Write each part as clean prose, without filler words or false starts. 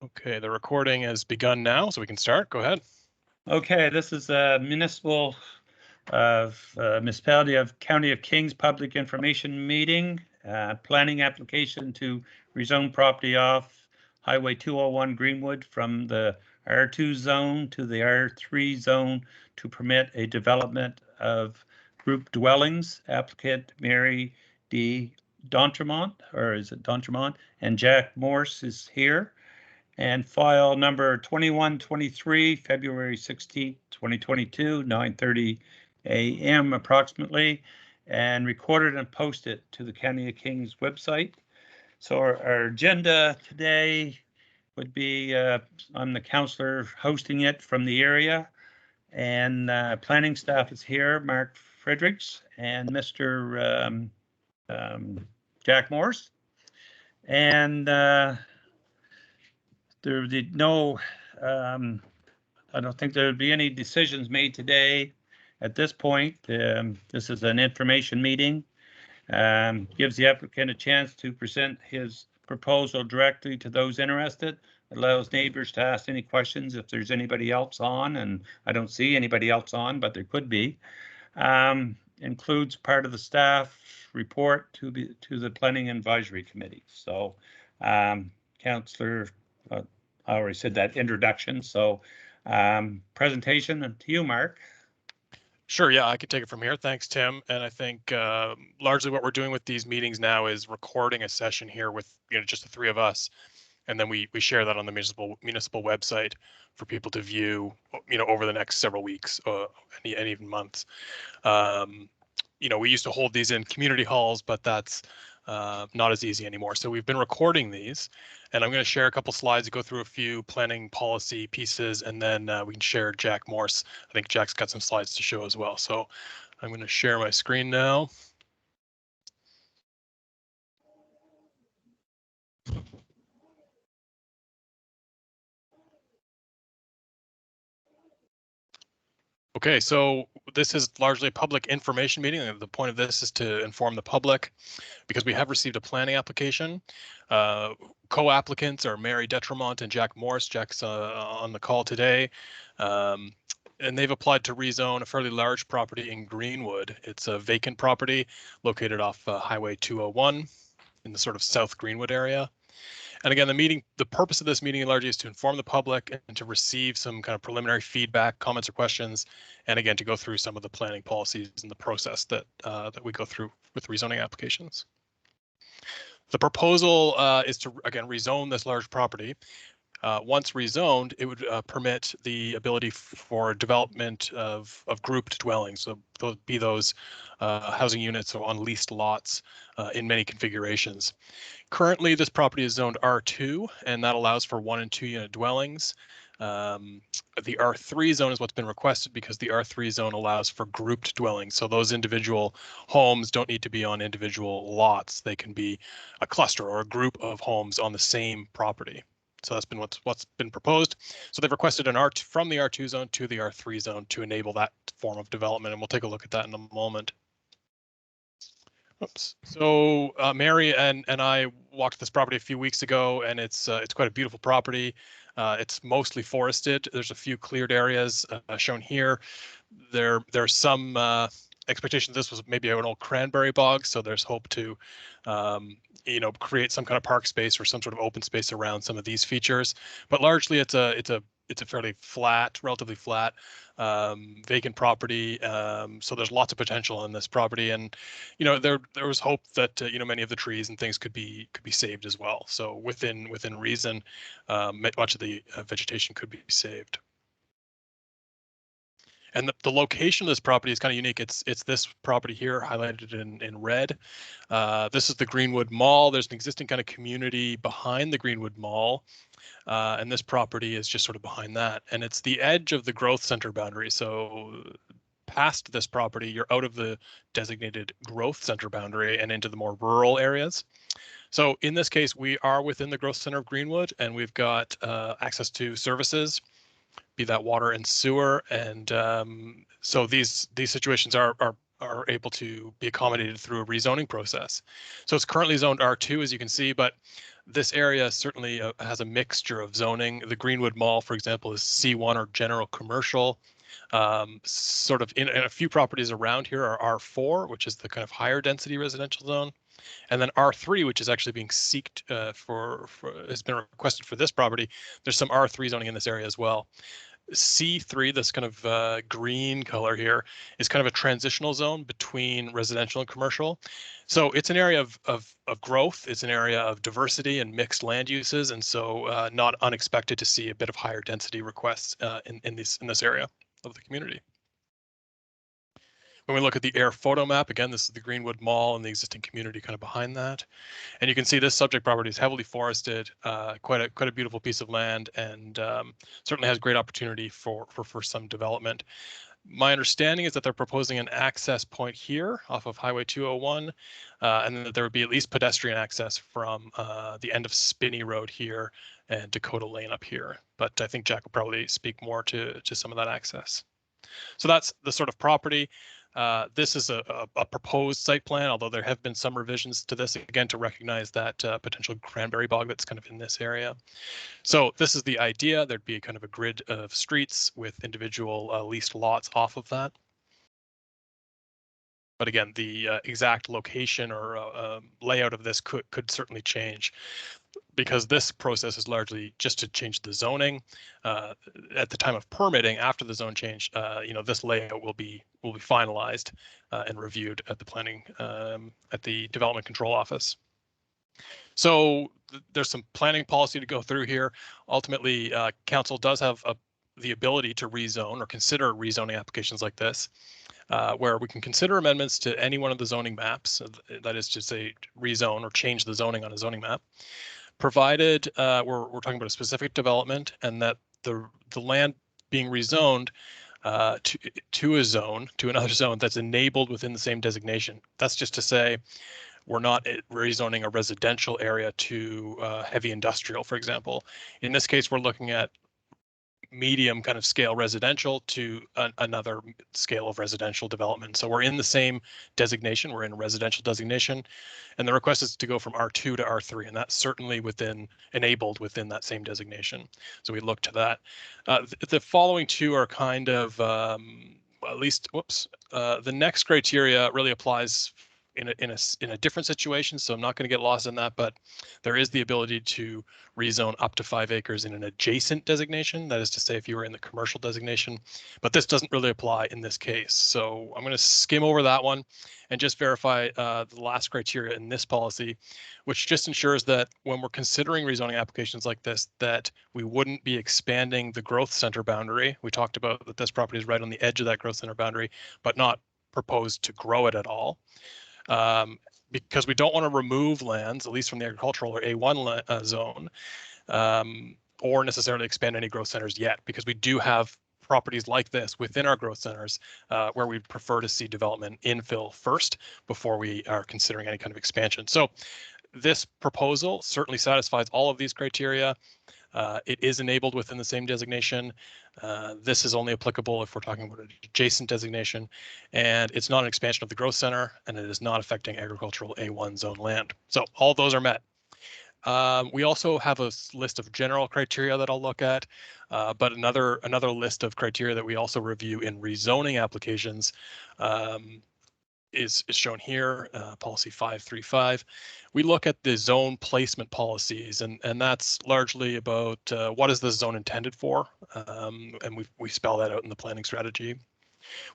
Okay, the recording has begun now, so we can start. Go ahead. Okay, this is a municipality of County of Kings public information meeting, planning application to rezone property off Highway 201 Greenwood from the R2 zone to the R3 zone to permit a development of group dwellings. Applicant Mary D. D'Entremont, or is it D'Entremont? And Jack Morse is here. And file number 2123, February 16th, 2022, 9:30 a.m. approximately, and recorded and posted to the County of Kings website. So our agenda today would be I'm the counselor hosting it from the area, and planning staff is here, Mark Fredericks and Mr. Jack Morse. And there did no, I don't think there would be any decisions made today at this point. This is an information meeting. Gives the applicant a chance to present his proposal directly to those interested. Allows neighbors to ask any questions if there's anybody else on, and I don't see anybody else on, but there could be. Includes part of the staff report to the Planning Advisory Committee. So, Councillor, I already said that introduction. So, presentation to you, Mark. Sure, yeah, I could take it from here. Thanks, Tim. And I think largely what we're doing with these meetings now is recording a session here with just the three of us, and then we share that on the municipal website for people to view over the next several weeks and even months. We used to hold these in community halls, but that's not as easy anymore. So we've been recording these, and I'm going to share a couple slides to go through a few planning policy pieces, and then we can share Jack Morse. I think Jack's got some slides to show as well. So I'm going to share my screen now. Okay, so this is largely a public information meeting. The point of this is to inform the public because we have received a planning application. Co-applicants are Mary D'Entremont and Jack Morse. Jack's on the call today. And they've applied to rezone a fairly large property in Greenwood. It's a vacant property located off Highway 201 in the sort of South Greenwood area. And again, the purpose of this meeting largely is to inform the public and to receive some kind of preliminary feedback, comments or questions, and again, to go through some of the planning policies and the process that we go through with rezoning applications. The proposal is to, again, rezone this large property. Once rezoned, it would permit the ability for development of grouped dwellings. So those housing units on leased lots in many configurations. Currently, this property is zoned R2, and that allows for 1 and 2 unit dwellings. The R3 zone is what's been requested because the R3 zone allows for grouped dwellings. So those individual homes don't need to be on individual lots. They can be a cluster or a group of homes on the same property. So that's been what's been proposed. So they've requested an from the R2 zone to the R3 zone to enable that form of development, and we'll take a look at that in a moment. Oops. So Mary and I walked this property a few weeks ago, and it's quite a beautiful property. It's mostly forested. There's a few cleared areas shown here. There's some expectation this was maybe an old cranberry bog, so there's hope to create some kind of park space or some sort of open space around some of these features. But largely it's a fairly relatively flat vacant property. So there's lots of potential in this property, and there was hope that many of the trees and things could be saved as well. So within reason, much of the vegetation could be saved. And the location of this property is kind of unique. It's this property here highlighted in red. This is the Greenwood Mall. There's an existing kind of community behind the Greenwood Mall. And this property is just sort of behind that. And it's the edge of the growth center boundary. So past this property, you're out of the designated growth center boundary and into the more rural areas. So in this case, we are within the growth center of Greenwood, and we've got access to services, be that water and sewer, and so these situations are able to be accommodated through a rezoning process. So it's currently zoned R2, as you can see, but This area certainly has a mixture of zoning. The Greenwood Mall, for example, is C1 or general commercial. Sort of in a few properties around here are R4, which is the kind of higher density residential zone. And then R3, which is actually being seeked has been requested for this property. There's some R3 zoning in this area as well. C3, this kind of green color here, is kind of a transitional zone between residential and commercial. So it's an area of growth. It's an area of diversity and mixed land uses. And so not unexpected to see a bit of higher density requests in this area of the community. When we look at the air photo map, again, this is the Greenwood Mall and the existing community kind of behind that. And you can see this subject property is heavily forested, quite a beautiful piece of land, and certainly has great opportunity for some development. My understanding is that they're proposing an access point here off of Highway 201, and that there would be at least pedestrian access from the end of Spinney Road here and Dakota Lane up here. But I think Jack will probably speak more to some of that access. So that's the sort of property. This is a proposed site plan, although there have been some revisions to this, again, to recognize that potential cranberry bog that's kind of in this area. So this is the idea. There'd be kind of a grid of streets with individual leased lots off of that. But again, the exact location or layout of this could certainly change, because this process is largely just to change the zoning. At the time of permitting, after the zone change, this layout will be finalized and reviewed at the planning at the Development Control Office. So there's some planning policy to go through here. Ultimately, council does have the ability to rezone or consider rezoning applications like this, where we can consider amendments to any one of the zoning maps. That is to say, rezone or change the zoning on a zoning map, provided we're talking about a specific development and that the land being rezoned to a zone, to another zone that's enabled within the same designation. That's just to say, we're not rezoning a residential area to heavy industrial, for example. In this case, we're looking at medium kind of scale residential to another scale of residential development. So we're in the same designation, we're in a residential designation, and the request is to go from R2 to R3, and that's certainly enabled within that same designation. So we look to that. The following two are kind of, at least, the next criteria really applies in a different situation, so I'm not going to get lost in that, but there is the ability to rezone up to 5 acres in an adjacent designation. That is to say, if you were in the commercial designation, but this doesn't really apply in this case. So I'm going to skim over that one and just verify the last criteria in this policy, which just ensures that when we're considering rezoning applications like this, that we wouldn't be expanding the growth center boundary. We talked about that this property is right on the edge of that growth center boundary, but not proposed to grow it at all. Because we don't want to remove lands, at least from the agricultural or A1 zone, or necessarily expand any growth centers yet, because we do have properties like this within our growth centers where we prefer to see development infill first before we are considering any kind of expansion. So this proposal certainly satisfies all of these criteria. It is enabled within the same designation. This is only applicable if we're talking about an adjacent designation, and it's not an expansion of the growth center, and it is not affecting agricultural A1 zone land. So all those are met. We also have a list of general criteria that I'll look at, but another list of criteria that we also review in rezoning applications is shown here, policy 535. We look at the zone placement policies, and that's largely about what is the zone intended for, and we spell that out in the planning strategy.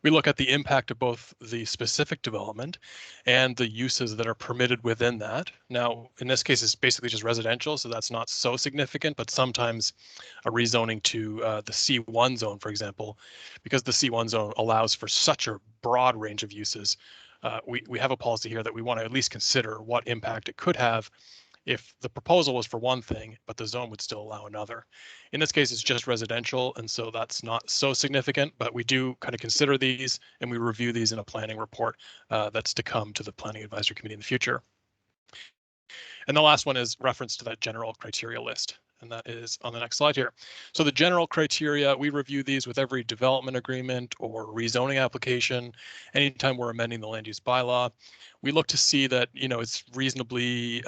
We look at the impact of both the specific development and the uses that are permitted within that. Now, in this case, it's basically just residential, so that's not so significant, but sometimes a rezoning to the C1 zone, for example, because the C1 zone allows for such a broad range of uses, we have a policy here that we want to at least consider what impact it could have if the proposal was for one thing, but the zone would still allow another. In this case, it's just residential, and so that's not so significant, but we do kind of consider these and we review these in a planning report that's to come to the Planning Advisory Committee in the future. And the last one is reference to that general criteria list, and that is on the next slide here. So the general criteria, we review these with every development agreement or rezoning application. Anytime we're amending the land use bylaw, we look to see that, it's reasonably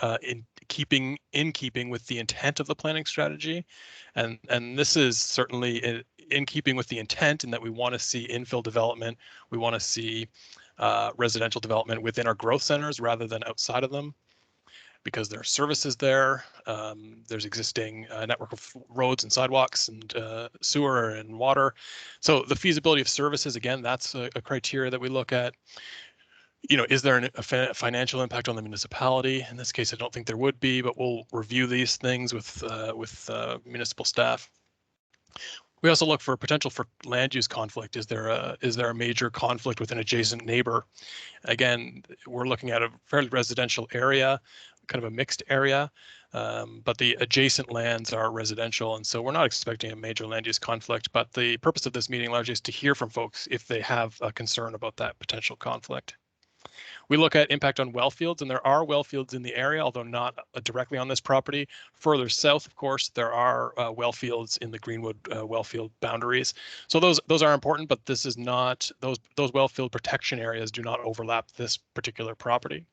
in keeping with the intent of the planning strategy, and this is certainly in keeping with the intent in that we want to see infill development, we want to see residential development within our growth centers rather than outside of them, because there are services there. There's existing network of roads and sidewalks and sewer and water. So the feasibility of services, again, that's a criteria that we look at. You know, is there a financial impact on the municipality? In this case, I don't think there would be, but we'll review these things with municipal staff. We also look for potential for land use conflict. Is there a major conflict with an adjacent neighbor? Again, we're looking at a fairly residential area, kind of a mixed area, but the adjacent lands are residential, and so we're not expecting a major land use conflict. But the purpose of this meeting largely is to hear from folks if they have a concern about that potential conflict. We look at impact on well fields, and there are well fields in the area, although not directly on this property. Further south, of course, there are well fields in the Greenwood well field boundaries. So those are important, but this is not, those well field protection areas do not overlap this particular property.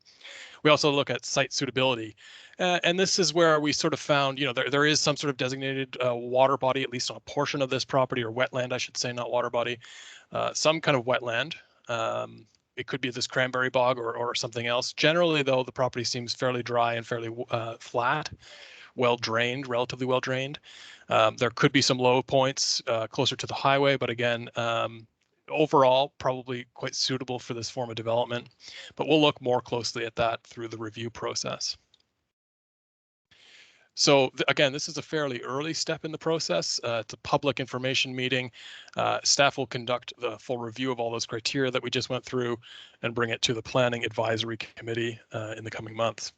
We also look at site suitability. And this is where we sort of found, you know, there is some sort of designated water body, at least on a portion of this property, or wetland, I should say, not water body, some kind of wetland. It could be this cranberry bog or something else. Generally, though, the property seems fairly dry and fairly flat, well drained, relatively well drained. There could be some low points closer to the highway, but again, overall, probably quite suitable for this form of development. But we'll look more closely at that through the review process. So again, this is a fairly early step in the process. It's a public information meeting. Staff will conduct the full review of all those criteria that we just went through and bring it to the Planning Advisory Committee in the coming months.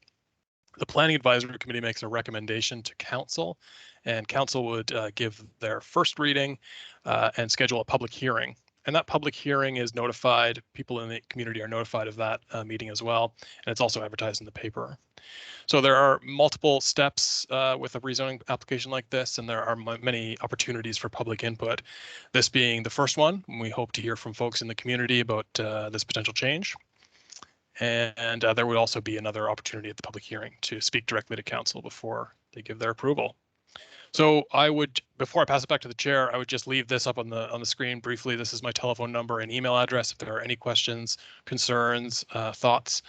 The Planning Advisory Committee makes a recommendation to Council, and Council would give their first reading and schedule a public hearing. And that public hearing is notified, people in the community are notified of that meeting as well, and it's also advertised in the paper. So there are multiple steps with a rezoning application like this, and there are many opportunities for public input. This being the first one, we hope to hear from folks in the community about this potential change. And there would also be another opportunity at the public hearing to speak directly to Council before they give their approval. So I would, before I pass it back to the chair, I would just leave this up on the screen briefly. This is my telephone number and email address. If there are any questions, concerns, thoughts,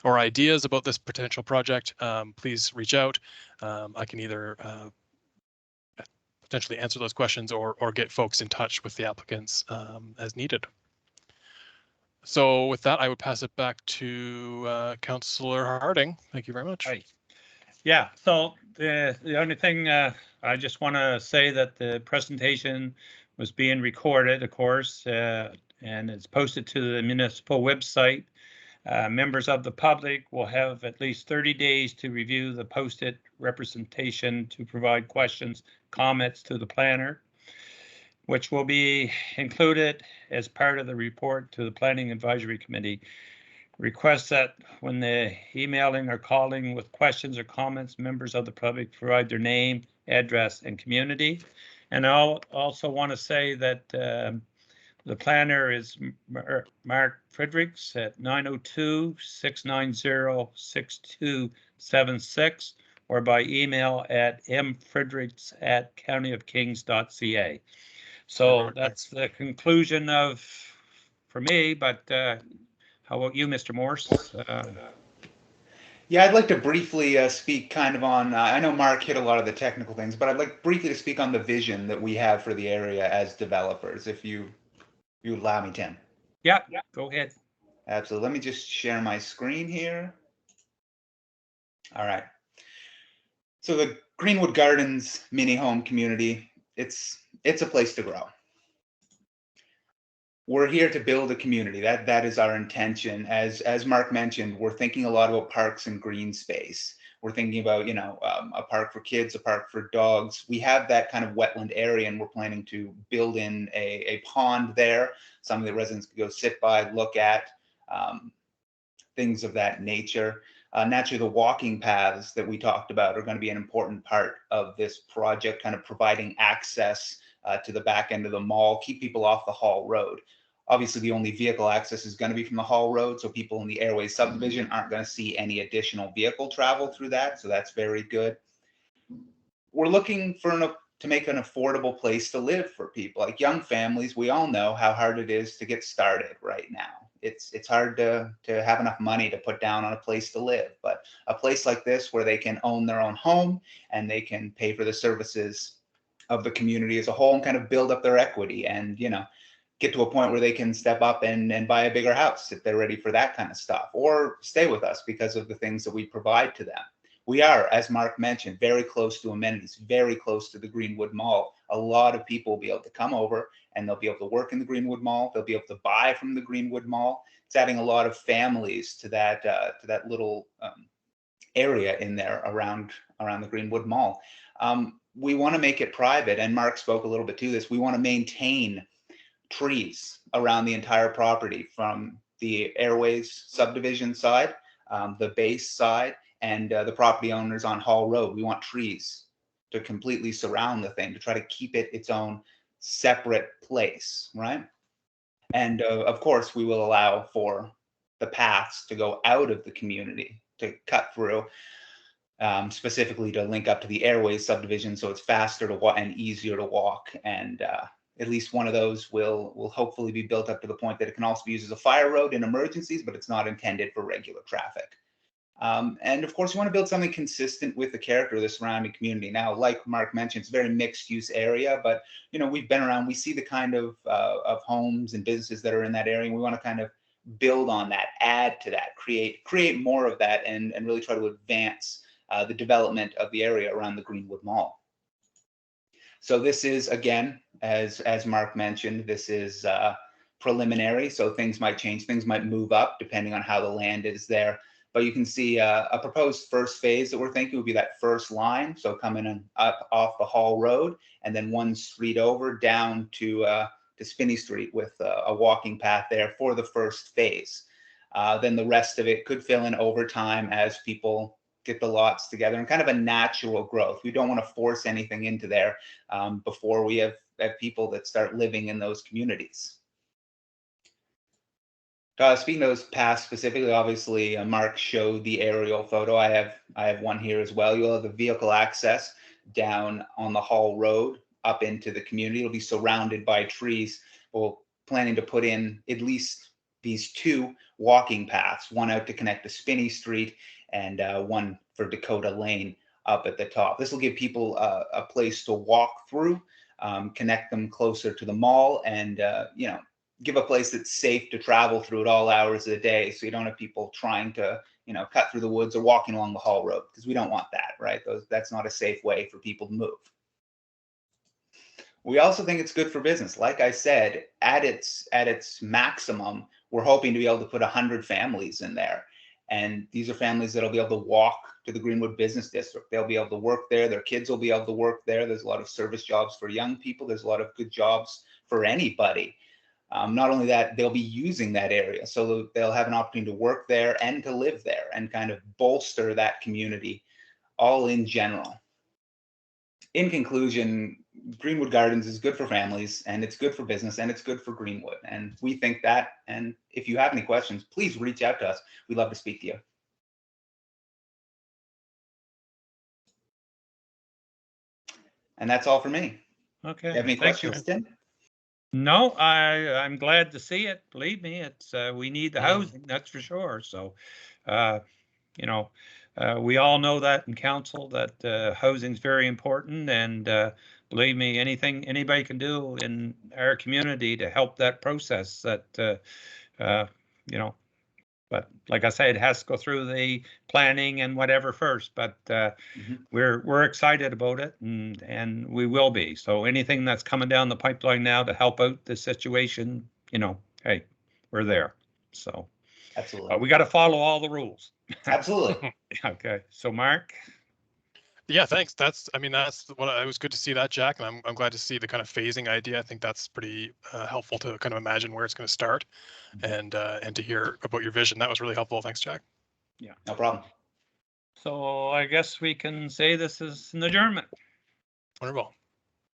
or ideas about this potential project, please reach out. I can either potentially answer those questions or get folks in touch with the applicants as needed. So with that, I would pass it back to Councillor Harding. Thank you very much. Right. Yeah, so the only thing I just want to say that the presentation was being recorded, of course, and it's posted to the municipal website. Members of the public will have at least 30 days to review the posted representation to provide questions, comments to the planner, which will be included as part of the report to the Planning Advisory Committee. Request that when they're emailing or calling with questions or comments, members of the public provide their name, address, and community. And I'll also want to say that the planner is Mark Fredericks at 902-690-6276 or by email at mfredericks@countyofkings.ca. So that's the conclusion for me, but how about you, Mr. Morse? Yeah, I'd like to briefly speak kind of on, I know Mark hit a lot of the technical things, but I'd like briefly to speak on the vision that we have for the area as developers, if you allow me, Tim. Yeah, go ahead. Absolutely. Let me just share my screen here. All right. So the Greenwood Gardens mini home community, it's a place to grow. We're here to build a community. That is our intention. As Mark mentioned, we're thinking a lot about parks and green space. We're thinking about, you know, a park for kids, a park for dogs. We have that kind of wetland area, and we're planning to build in a pond there. Some of the residents could go sit by, look at, things of that nature. Naturally, the walking paths that we talked about are going to be an important part of this project, kind of providing access to the back end of the mall, keep people off the Hall Road. Obviously, the only vehicle access is going to be from the Hall Road, so people in the Airways subdivision aren't going to see any additional vehicle travel through that, so that's very good. We're looking for to make an affordable place to live for people. Like young families, we all know how hard it is to get started right now. It's hard to have enough money to put down on a place to live, but a place like this where they can own their own home and they can pay for the services of the community as a whole and kind of build up their equity and, you know, get to a point where they can step up and buy a bigger house if they're ready for that kind of stuff, or stay with us because of the things that we provide to them. We are, as Mark mentioned, very close to amenities, very close to the Greenwood Mall. A lot of people will be able to come over and they'll be able to work in the Greenwood Mall. They'll be able to buy from the Greenwood Mall. It's adding a lot of families to that little area in there around the Greenwood Mall. We want to make it private, and Mark spoke a little bit to this. We want to maintain trees around the entire property, from the Airways subdivision side, the base side, and the property owners on Hall Road. We want trees to completely surround the thing, to try to keep it its own separate place, right? And of course, we will allow for the paths to go out of the community, to cut through, specifically to link up to the Airways subdivision, so it's faster to walk and easier to walk. And at least one of those will hopefully be built up to the point that it can also be used as a fire road in emergencies, but it's not intended for regular traffic. And of course, you want to build something consistent with the character of the surrounding community. Now, like Mark mentioned, it's a very mixed use area, but you know, we've been around, we see the kind of homes and businesses that are in that area, and we want to kind of build on that, add to that, create more of that, and really try to advance the development of the area around the Greenwood Mall. So this is, again, as Mark mentioned, this is preliminary, so things might change, things might move up depending on how the land is there. But you can see a proposed first phase that we're thinking would be that first line, so coming in up off the Hall Road, and then one street over down to Spinney Street with a walking path there for the first phase. Then the rest of it could fill in over time as people get the lots together, and kind of a natural growth. We don't want to force anything into there before we have people that start living in those communities. Speaking of those paths specifically, obviously Mark showed the aerial photo. I have one here as well. You'll have the vehicle access down on the Hall Road up into the community. It'll be surrounded by trees. We're planning to put in at least these two walking paths, one out to connect to Spinney Street and one for Dakota Lane up at the top. This will give people a place to walk through, connect them closer to the mall, and you know, give a place that's safe to travel through at all hours of the day, so you don't have people trying to, you know, cut through the woods or walking along the Hall Road, because we don't want that, right? That's not a safe way for people to move. We also think it's good for business. Like I said, at its maximum, we're hoping to be able to put 100 families in there. And these are families that'll be able to walk to the Greenwood Business District. They'll be able to work there. Their kids will be able to work there. There's a lot of service jobs for young people. There's a lot of good jobs for anybody. Not only that, they'll be using that area, so they'll have an opportunity to work there and to live there and kind of bolster that community all in general. In conclusion, Greenwood Gardens is good for families, and it's good for business, and it's good for Greenwood. And we think that, and if you have any questions, please reach out to us. We'd love to speak to you. And that's all for me. Okay. You have any questions, Tim? No, I'm glad to see it. Believe me, it's we need the housing, that's for sure. So, you know, we all know that in council, that housing is very important, and believe me, anything anybody can do in our community to help that process, that you know. But like I said, it has to go through the planning and whatever first. But we're excited about it, and we will be. So anything that's coming down the pipeline now to help out the situation, you know, hey, we're there. So absolutely, we got to follow all the rules. Absolutely. Okay. So Mark. Yeah, thanks. That's what it was good to see that, Jack, and I'm glad to see the kind of phasing idea. I think that's pretty helpful to kind of imagine where it's going to start, and to hear about your vision. That was really helpful. Thanks, Jack. Yeah, no problem. So I guess we can say this is an adjournment. Wonderful.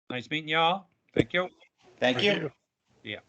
Nice meeting y'all. Thank you. Thank you. Yeah.